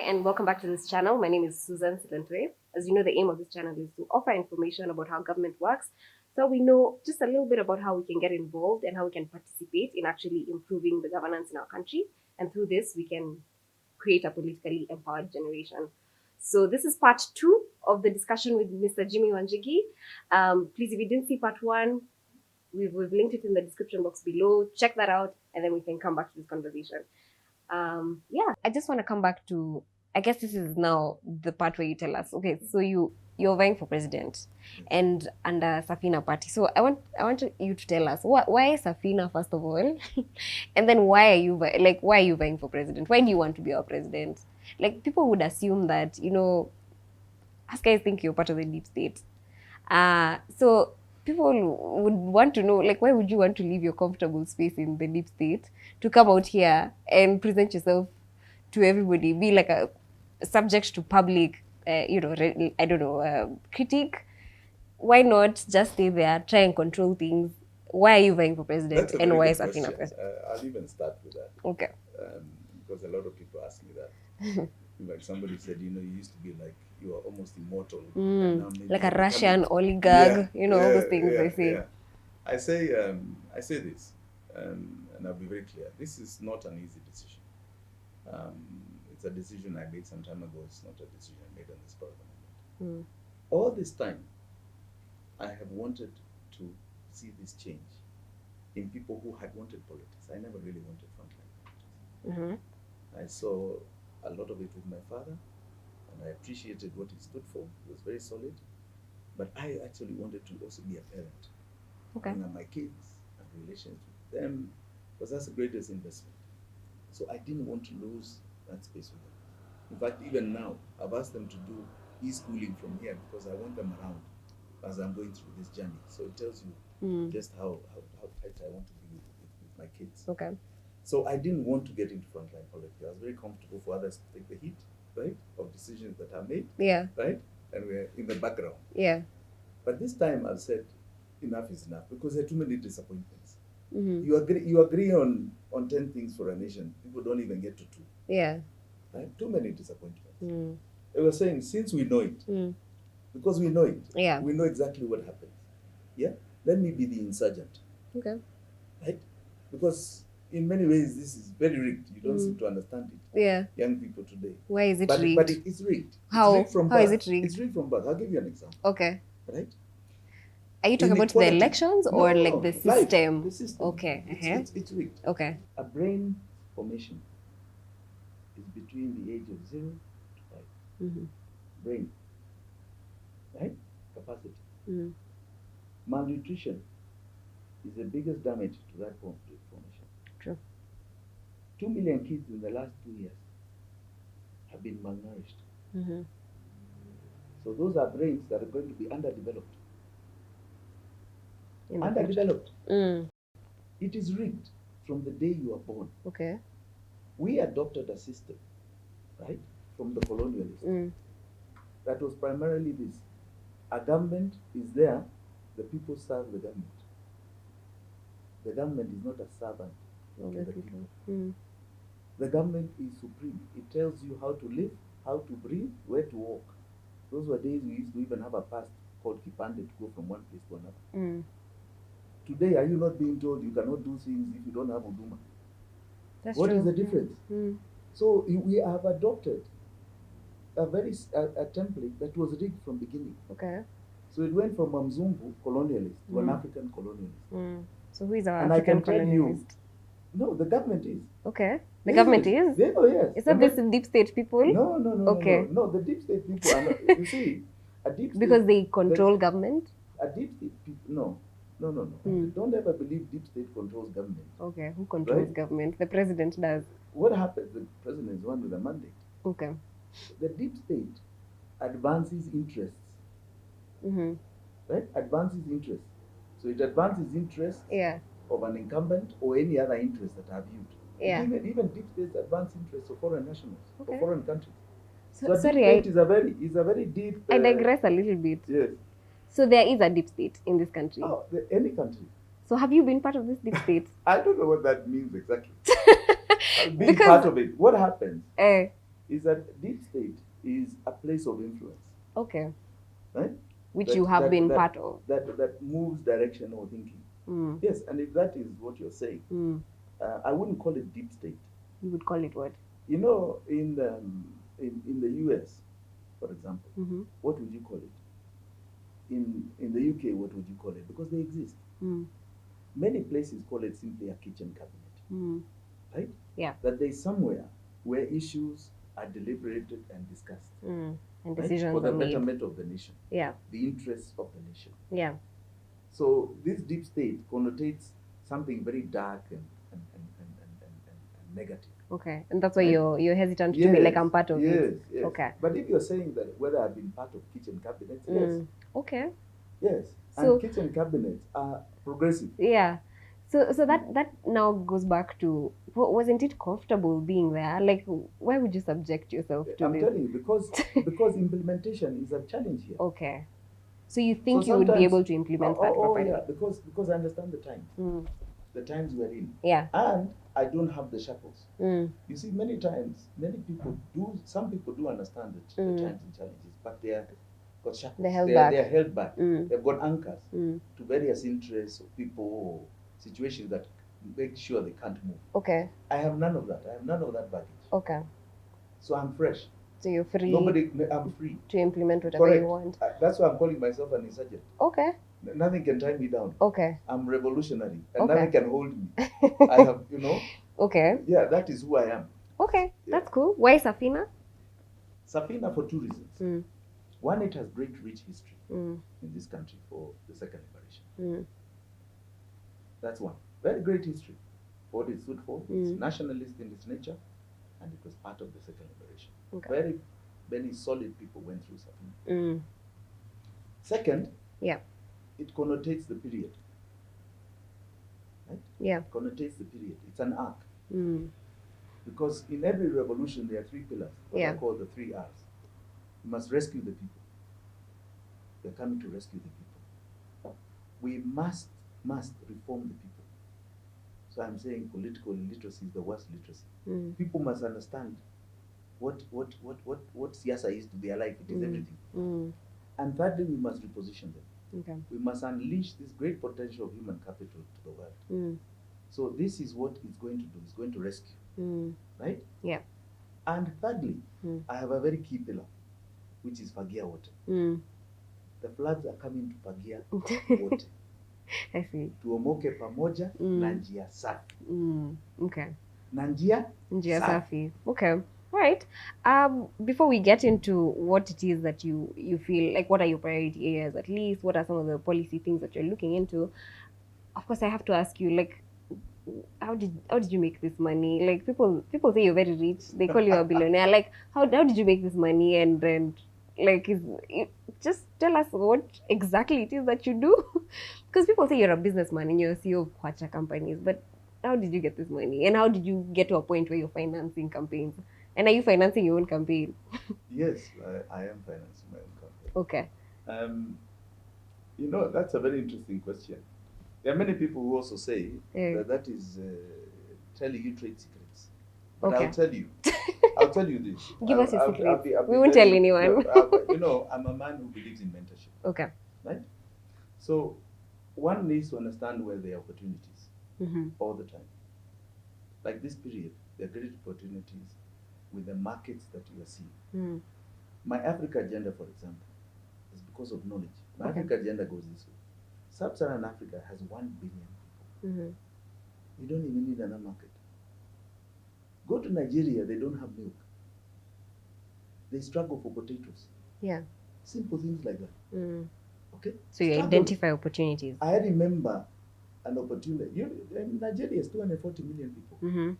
and welcome back to this channel. My name is Susan Silentwe. As you know, the aim of this channel is to offer information about how government works, so we know just a little bit about how we can get involved and how we can participate in actually improving the governance in our country. And through this, we can create a politically empowered generation. So this is part 2 of the discussion with Mr. Jimi Wanjigi. Please, if you didn't see part 1, we've linked it in the description box below. Check that out, and then we can come back to this conversation. I just want to come back to, I guess this is now the part where you tell us, okay, so you're vying for president and under Safina party. So I want you to tell us why Safina first of all, and then why are you vying for president? Why do you want to be our president? Like, people would assume that, us guys think you're part of the deep state. So people would want to know, like, why would you want to leave your comfortable space in the deep state to come out here and present yourself to everybody, be like a subject to public, critique? Why not just stay there, try and control things? Why are you vying for president, and why is Safina president? I'll even start with that. Okay. Because a lot of people ask me that. Like somebody said, you used to be like, you are almost immortal. Like a Russian oligarch, all those things they say. Yeah. I say this, and I'll be very clear. This is not an easy decision. It's a decision I made some time ago. It's not a decision I made on this program. All this time, I have wanted to see this change in people who had wanted politics. I never really wanted frontline politics. I saw a lot of it with my father, and I appreciated what he stood for. He was very solid. But I actually wanted to also be a parent. Okay. And my kids and relations with them, because that's the greatest investment. So I didn't want to lose that space with them. In fact, even now, I've asked them to do e-schooling from here because I want them around as I'm going through this journey. So it tells you just how tight I want to be with my kids. Okay. So I didn't want to get into frontline politics. I was very comfortable for others to take the heat, right, of decisions that are made. Yeah. Right? And we're in the background. Yeah. But this time I've said enough is enough because there are too many disappointments. You agree on 10 things for a nation. People don't even get to 2. Yeah. Right? Too many disappointments. They were saying, since we know it, because we know it, we know exactly what happens. Yeah? Let me be the insurgent. Okay. Right? Because in many ways, this is very rigged. You don't seem to understand it. Yeah. Young people today. Why is it rigged? But it's rigged. How? It's rigged from How birth. is it rigged? It's rigged from birth. I'll give you an example. Okay. Right? Are you talking about the elections or like the system? The system. Okay. It's rigged. Okay. A brain formation is between the age of 0 to 5. Brain. Right? Capacity. Malnutrition is the biggest damage to that formation. True. 2 million kids in the last 2 years have been malnourished. So those are brains that are going to be underdeveloped. Underdeveloped. It is rigged from the day you are born. Okay. We adopted a system, right, from the colonialists. That was primarily this. A government is there, the people serve the government. The government is not a servant of the people. The government is supreme. It tells you how to live, how to breathe, where to walk. Those were days we used to even have a pass called Kipande to go from one place to another. Today, are you not being told you cannot do things if you don't have Uduma? That's What true. is the difference? So we have adopted a template that was rigged from beginning. Okay. So it went from a Mzungu colonialist to an African colonialist. So who is our And African I can tell you, colonialist? no, the government is. Okay. The government is? Yes. Yes. Is that this deep state people? No. Okay. No, the deep state people are not. You see, a deep state. Because they control government? A deep state people, no. Don't ever believe deep state controls government. Okay. Who controls government? The president does. What happens? The president is one with a mandate. Okay. The deep state advances interests. Right? Advances interests. So it advances interests of an incumbent or any other interest that are viewed. Yeah. Even deep states advance interests of foreign nationals or foreign countries. So sorry, deep state is a very deep. I digress a little bit. Yes. So there is a deep state in this country. Oh, any country. So have you been part of this deep state? I don't know what that means exactly. Being part of it. What happens is that deep state is a place of influence, Okay. right? Which you have been part of. That moves direction or thinking. Yes, and if that is what you're saying, I wouldn't call it deep state. You would call it what? You know, in the US, for example, what would you call it? In the UK, what would you call it? Because they exist. Many places call it simply a kitchen cabinet, right? Yeah. That there's somewhere where issues are deliberated and discussed, And right? decisions For the are made. betterment of the nation, Yeah. the interests of the nation. Yeah. So this deep state connotates something very dark and negative. Okay. And that's why Right? you're hesitant to be like, I'm part of it. Yes. Okay. But if you're saying that whether I've been part of kitchen cabinets, yes. Okay. Yes. So- And kitchen cabinets are progressive. Yeah. So that now goes back to, wasn't it comfortable being there? Like, why would you subject yourself to I'm this? telling you, because implementation is a challenge here. Okay. So you think So you would be sometimes- able to implement that properly? yeah, because I understand the times we're in. Yeah. And I don't have the shackles. Mm. You see, many times, some people do understand the times and challenges, but they are got shackles. They're held back. They're held back. Mm. They've got anchors Mm. to various interests of people or situations that make sure they can't move. Okay. I have none of that. I have none of that baggage. Okay. So I'm fresh. So you're free I'm free. to implement whatever Correct. you want. That's why I'm calling myself an insurgent. Okay. Nothing can tie me down. Okay. I'm revolutionary, and Okay. nothing can hold me. I have, Okay. yeah, that is who I am. Okay. Yeah. That's cool. Why Safina? Safina for two reasons. Mm. One, it has great rich history Mm. in this country for the second liberation. Mm. That's one. Very great history for what it stood for. It's Mm. nationalist in its nature, and it was part of the second liberation. Okay. Very, very solid people went through Safina. Mm. Second, Yeah. it connotates the period. Right? Yeah. It connotates the period. It's an arc. Mm. Because in every revolution, there are three pillars, what Yeah. I call the three R's. You must rescue the people. We're coming to rescue the people. We must reform the people. So I'm saying political illiteracy is the worst literacy. Mm. People must understand what siyasa is to their life. It is everything. Mm. And thirdly, we must reposition them. Okay. We must unleash this great potential of human capital to the world. Mm. So this is what it's going to do. It's going to rescue, right? Yeah. And thirdly, Mm. I have a very key pillar, which is Fagia water. Mm. The floods are coming to Fagia wote. I see. Tuomoke pamoja na njia safi. Okay. Na njia Njia safi. safi. Okay. All right. Before we get into what it is that you feel like, what are your priority areas? At least, what are some of the policy things that you're looking into? Of course, I have to ask you, like, how did you make this money? Like, people say you're very rich. They call you a billionaire. Like, how did you make this money? And like, just tell us what exactly it is that you do. Because people say you're a businessman and you're a CEO of Kwacha companies, but how did you get this money? And how did you get to a point where you're financing campaigns? And are you financing your own campaign? Yes, I am financing my own company. Okay. That's a very interesting question. There are many people who also say that is telling you trade secrets. But Okay. I'll tell you this. Give us your I'll secrets. be We won't tell anyone. I'm a man who believes in mentorship. Okay. Right? So one needs to understand where there are opportunities Mm-hmm. all the time. Like this period, there are great opportunities with the markets that you are seeing. Mm. My Africa agenda, for example, is because of knowledge. My Okay. Africa agenda goes this way. Sub-Saharan Africa has 1 billion people. Mm-hmm. You don't even need another market. Go to Nigeria, they don't have milk. They struggle for potatoes. Yeah. Simple things like that. Mm. Okay? So you Struggle. identify opportunities. I remember an opportunity. Nigeria is 240 million people. Mm-hmm.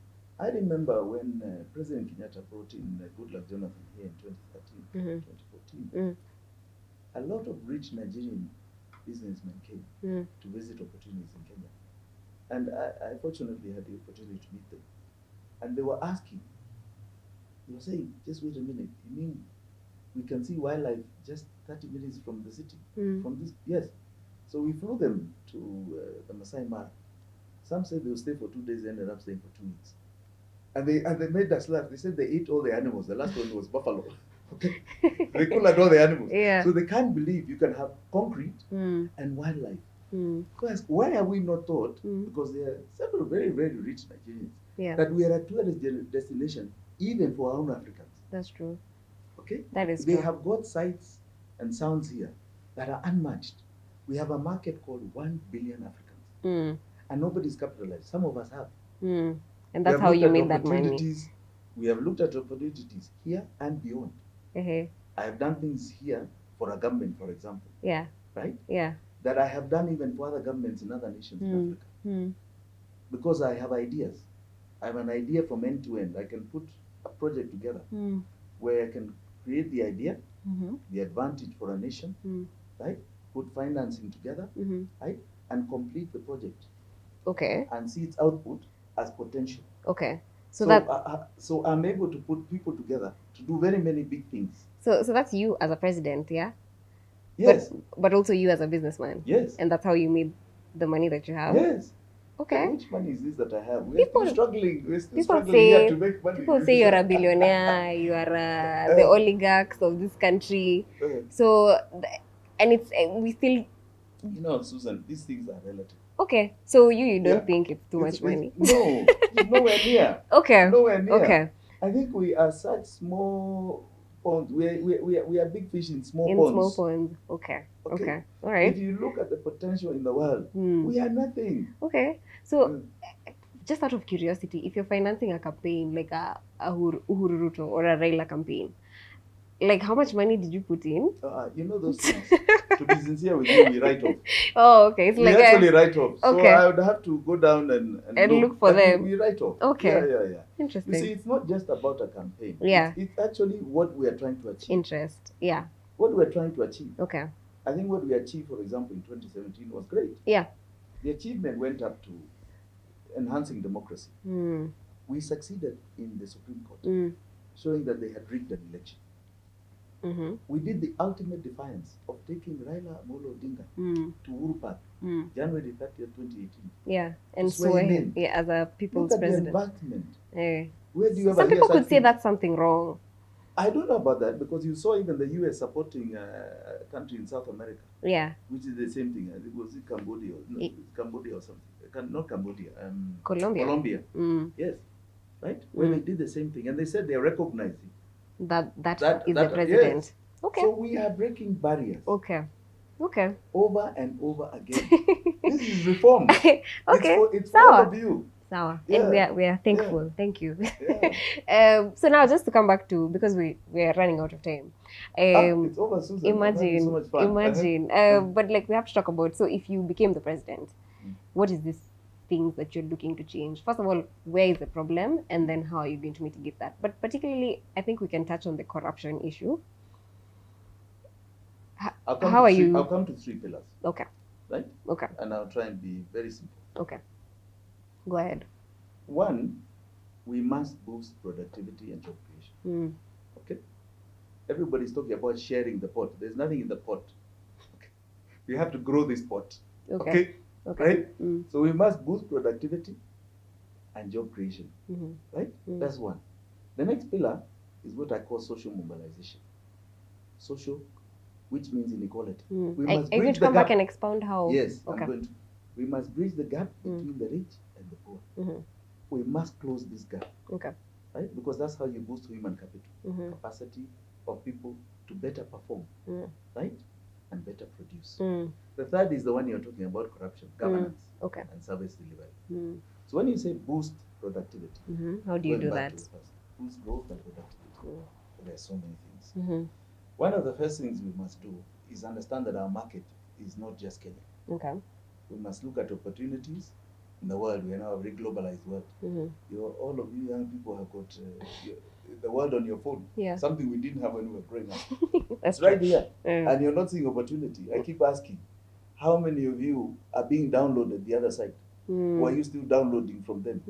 I remember when President Kenyatta brought in Goodluck Jonathan here in 2013, 2014. Mm. A lot of rich Nigerian businessmen came to visit opportunities in Kenya. And I fortunately had the opportunity to meet them. And they were asking, they were saying, just wait a minute, you mean we can see wildlife just 30 minutes from the city? From this? Yes. So we flew them to the Masai Mara. Some said they will stay for 2 days, ended up staying for 2 weeks. And they made us laugh. They said they ate all the animals. The last one was buffalo. Okay, they collared all the animals. Yeah. So they can't believe you can have concrete Mm. and wildlife. Mm. Because why are we not taught? Mm. Because there are several very, very rich Nigerians Yeah. that we are a tourist destination even for our own Africans. That's true. Okay, That is they true. have got sights and sounds here that are unmatched. We have a market called 1 billion Africans, Mm. and nobody's capitalized. Some of us have. Mm. And We that's have how looked you at made that money. opportunities. We have looked at opportunities here and beyond. Uh-huh. I have done things here for a government, for example, Yeah. right? Yeah. That I have done even for other governments in other nations in Mm. Africa. Mm. Because I have ideas. I have an idea from end to end. I can put a project together Mm. where I can create the idea, Mm-hmm. the advantage for a nation, Mm. right? Put financing together, Mm-hmm. right? And complete the project Okay. and see its output as potential. Okay. So So, that so I'm able to put people together to do very many big things. so that's you as a president, yeah? Yes, But also you as a businessman. yes, And that's how you made the money that you have? yes. Okay. Which money is this that I have? We're People- still struggling. We're still People struggling here say to make money. people say you're a billionaire, you are the oligarchs of this country. So and it's we still You know, Susan, these things are relative. okay. So you don't Yeah. think it's too much money? No, it's nowhere near. Okay. Nowhere near. Okay. I think we are such small ponds. We are big fish in small In ponds. small ponds. Okay. Okay. Okay. All right. If you look at the potential in the world, Hmm. we are nothing. Okay. So Mm. just out of curiosity, if you're financing a campaign like a Uhuru Ruto or a Raila campaign, like how much money did you put in? You know those things. To be sincere with you, we write off. Oh, okay. It's We like actually write off. So okay. I would have to go down and look for but them. We write off. Okay. Yeah. Interesting. You see, it's not just about a campaign. Yeah. It's actually what we are trying to achieve. Interest. Yeah. What we are trying to achieve. Okay. I think what we achieved, for example, in 2017 was great. Yeah. The achievement went up to enhancing democracy. Mm. We succeeded in the Supreme Court, showing that they had rigged an election. Mm-hmm. We did the ultimate defiance of taking Raila Amolo Odinga to Uhuru Park, January 30th, 2018. Yeah, and swear swear him him in. as a people's Look at president. the embankment. Eh. Where do you ever Some hear people such could say things? that's something wrong. I don't know about that because you saw even the US supporting a country in South America, Yeah. which is the same thing. It was Cambodia, Cambodia or something. Not Cambodia. Colombia. Colombia. Mm. Yes, right. Where they did the same thing, and they said they are recognizing That is the president. Yes. Okay. So we are breaking barriers. Okay. Okay. Over and over again. This is reform. Okay. It's for all of you. Sour. Yeah. And we are thankful. Thank you. Yeah. So now just to come back to because we are running out of time. It's over, Susan. Imagine, so much fun. imagine. But like we have to talk about. So if you became the president, what is this things that you're looking to change? First of all, where is the problem, and then how are you going to mitigate that? But particularly, I think we can touch on the corruption issue. I'll come to three pillars. Okay. Right. Okay. And I'll try and be very simple. Okay. Go ahead. One, we must boost productivity and job creation. Okay. Everybody's talking about sharing the pot. There's nothing in the pot. Okay. You have to grow this pot. Okay. Right? So we must boost productivity and job creation. Right? That's one. The next pillar is what I call social mobilization. Social, which means inequality. We must are you going to come back and expound how? Yes, okay. I'm going to. We must bridge the gap between the rich and the poor. We must close this gap. Okay. Right? Because that's how you boost human capital, capacity of people to better perform, right? And better produce. The third is the one you're talking about, corruption, governance, and service delivery. So when you say boost productivity, how do you do that? Boost growth and productivity. There are so many things. One of the first things we must do is understand that our market is not just Kenya. Okay. We must look at opportunities in the world. We are now a very globalized world. All of you young people have got the world on your phone. Yeah. Something we didn't have when we were growing up. That's it's right here. Mm. And you're not seeing opportunity. I keep asking, how many of you are being downloaded the other side? Or are you still downloading from them?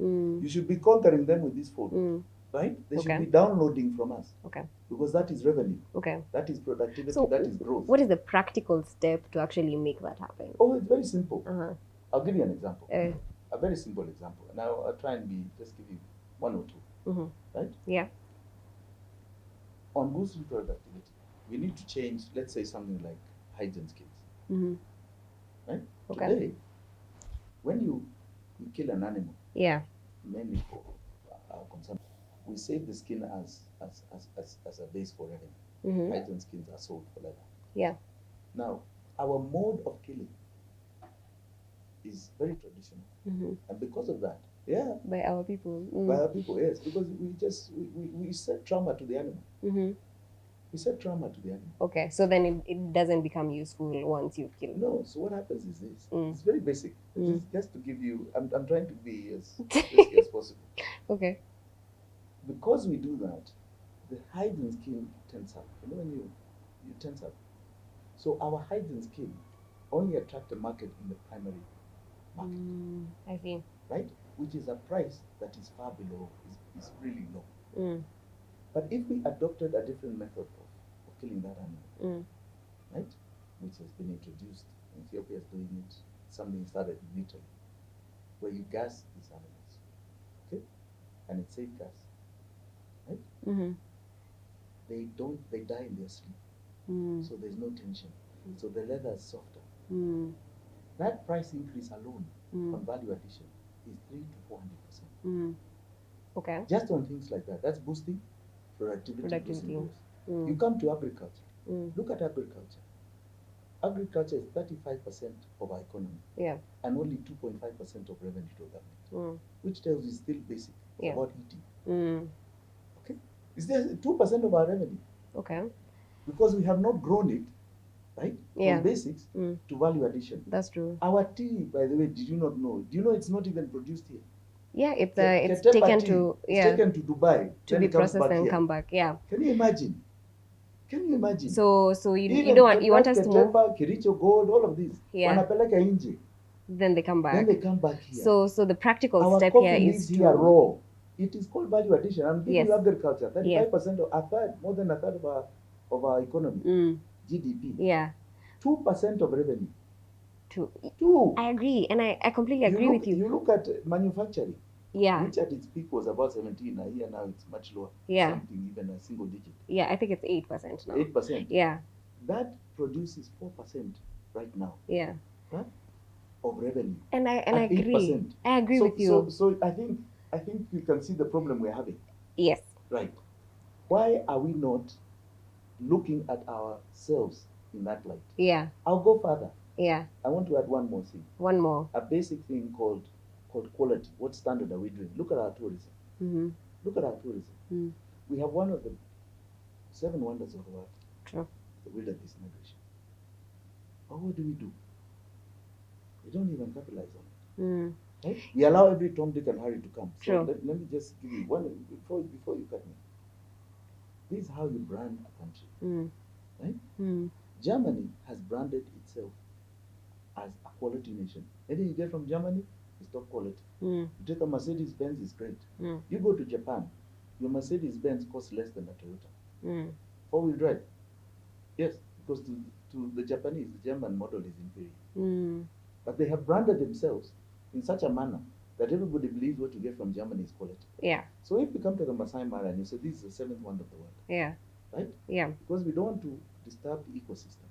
You should be conquering them with this phone. Right? They should be downloading from us. Okay. Because that is revenue. Okay. That is productivity. So that is growth. What is the practical step to actually make that happen? Oh, it's very simple. I'll give you an example. A very simple example. Now I'll try and just give you one or two. right? Yeah. On boost reproductivity, we need to change, let's say, something like hygiene skills, right? Okay. Today, when you kill an animal, Yeah. mainly for our consumption, we save the skin as a base for revenue. Hygiene skins are sold for leather. Yeah. Now, our mode of killing is very traditional, and because of that, yeah, By our people. by our people, yes, because we set trauma to the animal. We set trauma to the animal. Okay, so then it doesn't become useful once you've killed them. No, so what happens is this. It's very basic. This is just to give you, I'm trying to be as risky as possible. Okay. Because we do that, the hygiene skin tense up. You know when you tense up. So our hygiene skin only attract a market in the primary market. I see. Right? Which is a price that is far below, is really low. But if we adopted a different method of killing that animal, right, which has been introduced, Ethiopia is doing it, something started in Italy, where you gas these animals, okay, and it's safe gas, right? They die in their sleep, so there's no tension, so the leather is softer. That price increase alone on value addition is 300 to 400%. Okay. Just on things like that, that's boosting productivity. Boosting growth. You come to agriculture. Look at agriculture. Agriculture is 35% of our economy. Yeah. And only 2.5% of revenue to government. Which tells you it's still basic. It's about eating. Okay? It's just 2% of our revenue. Okay. Because we have not grown it, right? Yeah. From basics to value addition. That's true. Our tea, by the way, did you not know? Do you know it's not even produced here? Yeah, it's taken to it's taken to Dubai to be processed and come back. Yeah. Can you imagine? Can you imagine? So you don't want, you want us to move Kericho Gold, all of these. Yeah. Wanapeleka nje. Then they come back. Then they come back here. So the practical Our step coffee here leaves is here raw. It is called value addition. I'm giving Yes. you agriculture. 35% Yes. of a third, more than a third of our economy. GDP. Yeah. 2% of revenue. Two. I agree, and I completely agree with you. You look at manufacturing. Yeah. Which at its peak was about 17. A year now it's much lower. Yeah. Something even a single digit. Yeah, I think it's 8% now. 8%. Yeah. That produces 4% right now. Yeah. Huh? Of revenue. And I agree. 8%. I agree with you. So I think you can see the problem we're having. Yes. Right. Why are we not looking at ourselves in that light? Yeah. I'll go further. Yeah. I want to add one more thing. One more. A basic thing called quality. What standard are we doing? Look at our tourism. Look at our tourism. We have one of the 7 wonders of the world. True. The wilderness migration. But what do? We don't even capitalize on it. Right? We allow every Tom, Dick, and Harry to come. So let me just give you one before you cut me. This is how you brand a country. Right? Germany has branded itself as a quality nation. Anything you get from Germany is top quality. You take a Mercedes-Benz, is great. You go to Japan, your Mercedes-Benz costs less than a Toyota. 4-wheel drive. Yes, because to the Japanese, the German model is inferior. But they have branded themselves in such a manner that everybody believes what you get from Germany is quality. Yeah. So if you come to the Masai Mara and you say this is the 7th wonder of the world. Yeah. Right? Yeah. Because we don't want to disturb the ecosystem.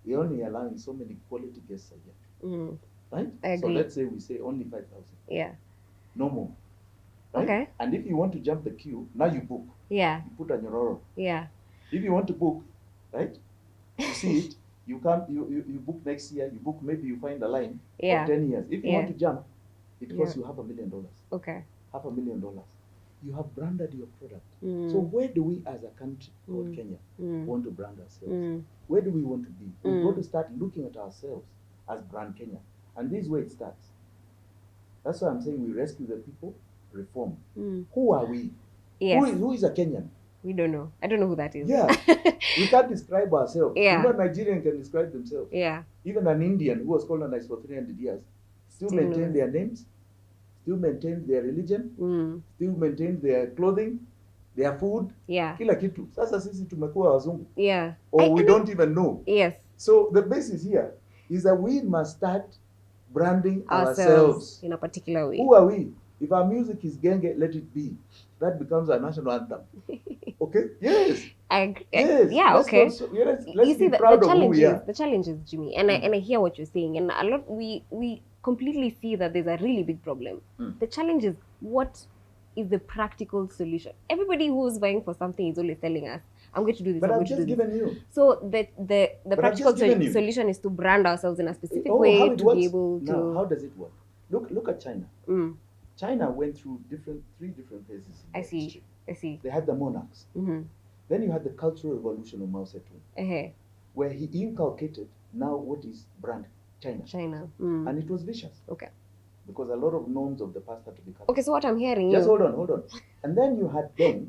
We're only allowing so many quality guests a year. Right? I agree. So let's say we say only 5,000. Yeah. No more. Right? Okay. And if you want to jump the queue, now you book. Yeah. You put on your Roro. Yeah. If you want to book, right? You see it. You come. You book next year. You book. Maybe you find a line for 10 years. If you want to jump, it costs you $500,000. Okay. $500,000. You have branded your product. So where do we, as a country called Kenya, want to brand ourselves? Where do we want to be? We've got to start looking at ourselves as brand Kenya, and this is where it starts. That's why I'm saying we rescue the people, reform. Who are we? Yes. Who is a Kenyan? We don't know. I don't know who that is. Yeah. We can't describe ourselves. Yeah. Even Nigerian can describe themselves. Yeah. Even an Indian who was colonized for 300 years still maintain their names, still maintain their religion, still maintain their clothing, their food. Yeah. Kila kitu. Sasa sisi tumekuwa wazungu. Yeah. Or we don't even know. Yes. So the basis here is that we must start branding ourselves in a particular way. Who are we? If our music is Genge, let it be. That becomes our national anthem. Okay? Yes. Yes. Yeah, Let's not. okay. Let's You be see, proud of who we are. the challenge is, Jimmy, and I hear what you're saying, and a lot we completely see that there's a really big problem. The challenge is, what is the practical solution? Everybody who's vying for something is always telling us, I'm going to do this, But I'm I've going to just do this. given you. So the But I've practical just given you. solution is to brand ourselves in a specific Oh, how way it to be works able now? to. How does it work? Look at China. China went through three different phases in I their see. history. I see. They had the monarchs. Mm-hmm. Then you had the Cultural Revolution of Mao Zedong, where he inculcated now what is brand China. China. And it was vicious. Okay. Because a lot of norms of the past had to be cut. Okay, so what I'm hearing Just hold on. And then you had Deng,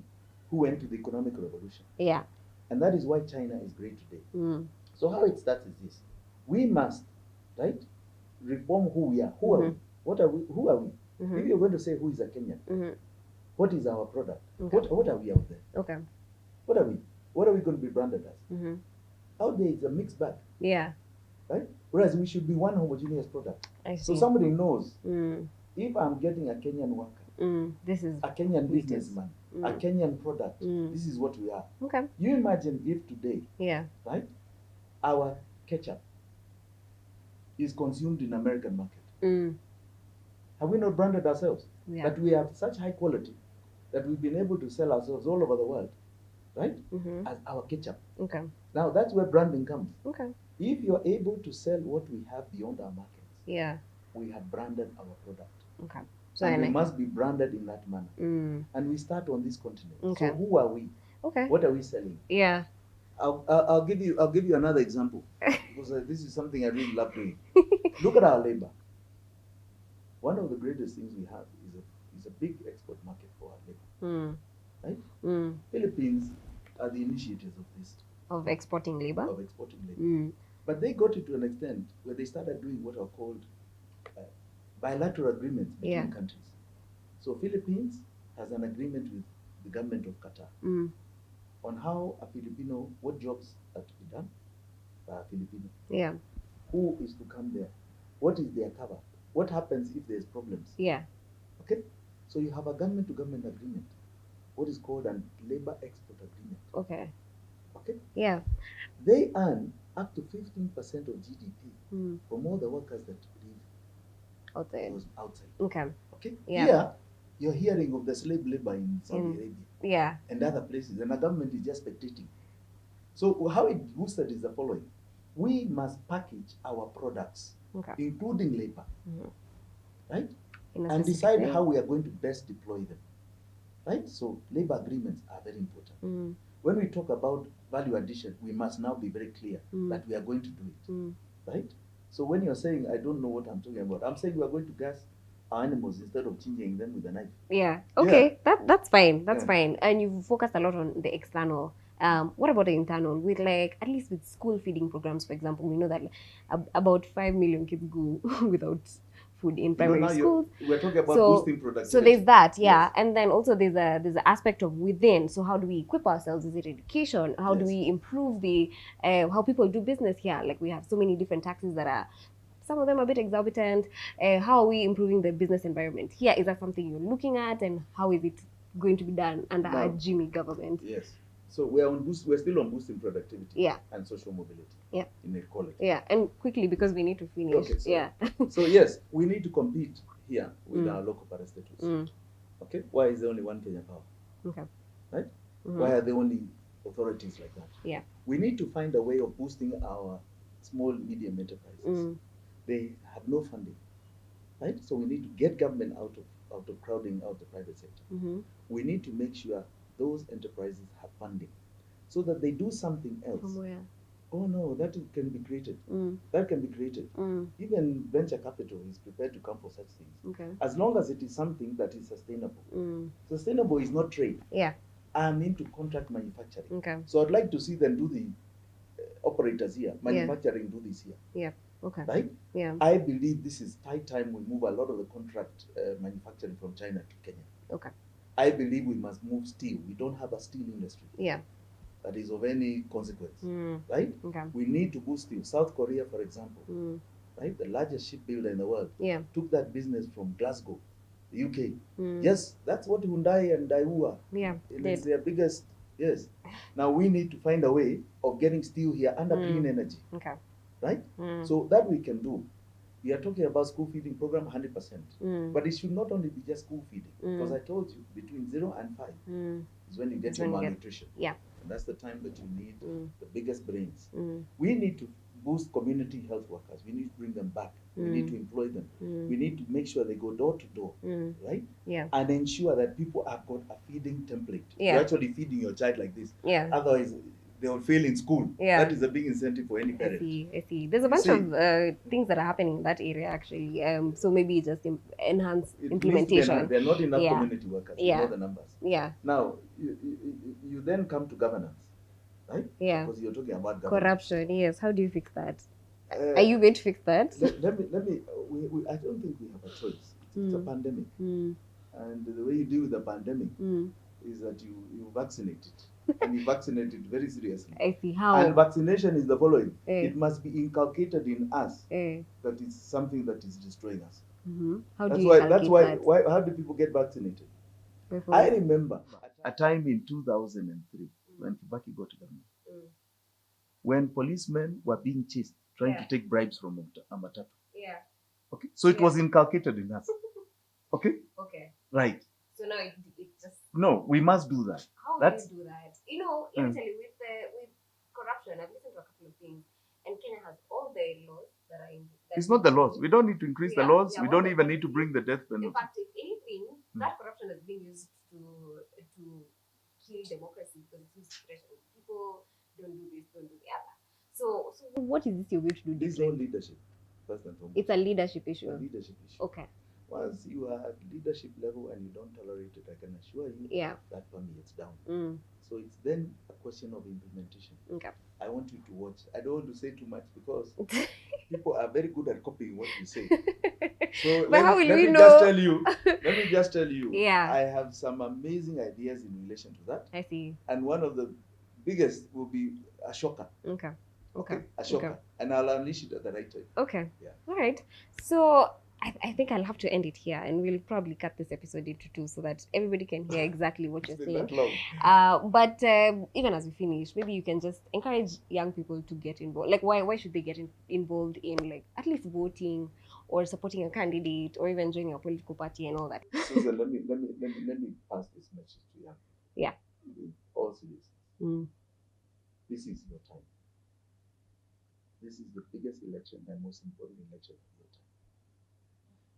who went to the economic revolution. Yeah. And that is why China is great today. So how it starts is this. We must, right, reform who we are. Who are we? What are we? Who are we? If you're going to say who is a Kenyan, what is our product? Okay. What are we out there? Okay. What are we? What are we going to be branded as? Out there, it's a mixed bag. Yeah. Right? Whereas we should be one homogeneous product. I see. So somebody knows if I'm getting a Kenyan worker, this is a Kenyan businessman, a Kenyan product, this is what we are. Okay. You imagine if today, right, our ketchup is consumed in American market. Have we not branded ourselves? Yeah. That we have such high quality that we've been able to sell ourselves all over the world, right? As our ketchup. Okay. Now that's where branding comes. Okay. If you're able to sell what we have beyond our markets, we have branded our product. Okay. So and we must be branded in that manner. And we start on this continent. Okay. So who are we? Okay. What are we selling? Yeah. I'll give you another example because this is something I really love doing. Look at our labor. One of the greatest things we have is a big export market for our labor. Right? Philippines are the initiators of this. Of exporting labor? Of exporting labor. But they got it to an extent where they started doing what are called bilateral agreements between countries. So Philippines has an agreement with the government of Qatar on how a Filipino, what jobs are to be done by a Filipino. Yeah. Who is to come there? What is their cover? What happens if there's problems? Yeah. Okay? So you have a government-to-government agreement, what is called a labor export agreement. Okay. Okay? Yeah. They earn up to 15% of GDP from all the workers that live outside. Okay. Okay? Yeah. Here, you're hearing of the slave labor in Saudi Arabia. Yeah. And other places, and the government is just spectating. So how it boosted is the following. We must package our products, including labor, right? And decide how we are going to best deploy them, right? So labor agreements are very important. When we talk about value addition, we must now be very clear that we are going to do it, right? So when you're saying, I don't know what I'm talking about, I'm saying we are going to gas our animals instead of changing them with a knife. Yeah. Okay. Yeah. That's fine. That's fine. And you focus a lot on the external. What about the internal? With at least with school feeding programs, for example, we know that about 5 million kids go without food in primary schools. We're talking about boosting productivity. So there's that, yeah. Yes. And then also there's an aspect of within. So how do we equip ourselves? Is it education? How do we improve the how people do business here? Like we have so many different taxes that are, some of them are a bit exorbitant. How are we improving the business environment here? Is that something you're looking at, and how is it going to be done under our Jimmy government? Yes. So we're still on boosting productivity and social mobility in equality. Yeah, and quickly because we need to finish. Okay, so yes, we need to compete here with our local parastatals. Okay, why is there only one Kenya Power? Okay. Right? Why are there only authorities like that? Yeah. We need to find a way of boosting our small, medium enterprises. They have no funding, right? So we need to get government out of crowding out the private sector. We need to make sure those enterprises have funding so that they do something else. From where? Oh no, that can be created. That can be created. Even venture capital is prepared to come for such things. Okay. As long as it is something that is sustainable. Sustainable is not trade. Yeah. I'm into contract manufacturing. Okay. So I'd like to see them do the operators here, manufacturing do this here. Yeah. Okay. Right? Yeah. I believe this is high time we move a lot of the contract manufacturing from China to Kenya. Okay. I believe we must move steel. We don't have a steel industry. Yeah. That is of any consequence. Right? Okay. We need to boost steel. South Korea, for example, right? The largest shipbuilder in the world, yeah, took that business from Glasgow the UK. Yes, that's what Hyundai and Daewoo it's their biggest. Yes. Now we need to find a way of getting steel here under clean energy. Okay. Right? So that we can do. We are talking about school feeding program 100%. But it should not only be just school feeding. Because I told you, between 0 and 5 is when you get your malnutrition. Yeah. And that's the time that you need the biggest brains. We need to boost community health workers. We need to bring them back. We need to employ them. We need to make sure they go door to door, right? Yeah. And ensure that people have got a feeding template. Yeah. You're actually feeding your child like this. Yeah. Otherwise, they will fail in school. Yeah. That is a big incentive for any parent. I see. There's a bunch of things that are happening in that area actually. So maybe just enhance implementation. There are not enough community workers. Yeah. You know the numbers. Yeah. Now, you then come to governance, right? Yeah. Because you're talking about governance. Corruption, yes. How do you fix that? Are you going to fix that? Let me. I don't think we have a choice. It's a pandemic, and the way you deal with the pandemic is that you vaccinate it, and you vaccinate it very seriously. I see how. And vaccination is the following: it must be inculcated in us that it's something that is destroying us. How that's do you why. inculcate That's why. that? Why? How do people get vaccinated? I remember a time in 2003 when Kibaki got government, when policemen were being chased, trying to take bribes from a matatu. Yeah. Okay. So it was inculcated in us. Okay. Okay. Right. So now it just. No, we must do that. How do you do that? You know, let me tell you, with corruption, I've listened to a couple of things, and Kenya has all the laws that are in. It's not the laws. We don't need to increase the laws. We don't even need to bring the death penalty. In fact, if anything, that corruption is being used to kill democracy because it's used to threaten people. Don't do this, don't do the other. So what is this you're going to do? This is all leadership, first and foremost. It's a leadership issue. A leadership issue. Okay. Once you are at leadership level and you don't tolerate it, I can assure you that permeates down. So it's then a question of implementation. Okay. I want you to watch. I don't want to say too much because people are very good at copying what you say. So let me just tell you. Yeah. I have some amazing ideas in relation to that. I see. And one of the biggest will be a shocker. Okay. A shocker. Okay. And I'll unleash it at the right time. Okay. Yeah. All right. So I think I'll have to end it here, and we'll probably cut this episode into 2 so that everybody can hear exactly what you're saying. But even as we finish, maybe you can just encourage young people to get involved. Like, why should they get involved in, like, at least voting or supporting a candidate or even joining a political party and all that? Susan, let me pass this message to you. Yeah. In all seriousness. This is your time. This is the biggest election and most important election of your time.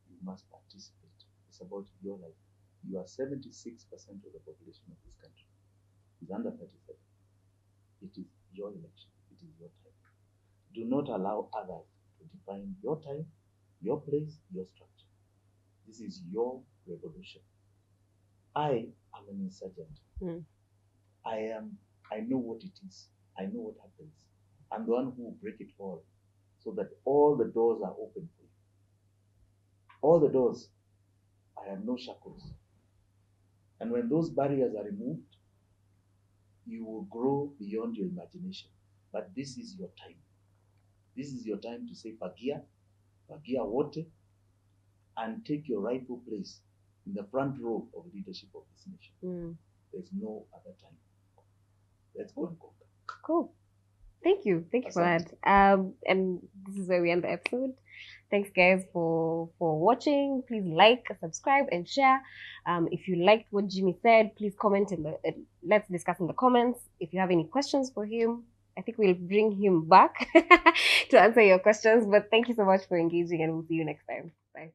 You must participate. It's about your life. You are 76% of the population of this country. It's under 37. It is your election. It is your time. Do not allow others to define your time, your place, your structure. This is your revolution. I am an insurgent. I know what it is. I know what happens. I'm the one who will break it all so that all the doors are open for you. All the doors. I have no shackles. And when those barriers are removed, you will grow beyond your imagination. But this is your time. This is your time to say Fagia wote, and take your rightful place in the front row of leadership of this nation. There's no other time. Let's go and conquer. Cool. Thank you for that. And this is where we end the episode. Thanks, guys, for watching. Please like, subscribe, and share. If you liked what Jimmy said, please comment let's discuss in the comments. If you have any questions for him, I think we'll bring him back to answer your questions. But thank you so much for engaging, and we'll see you next time. Bye.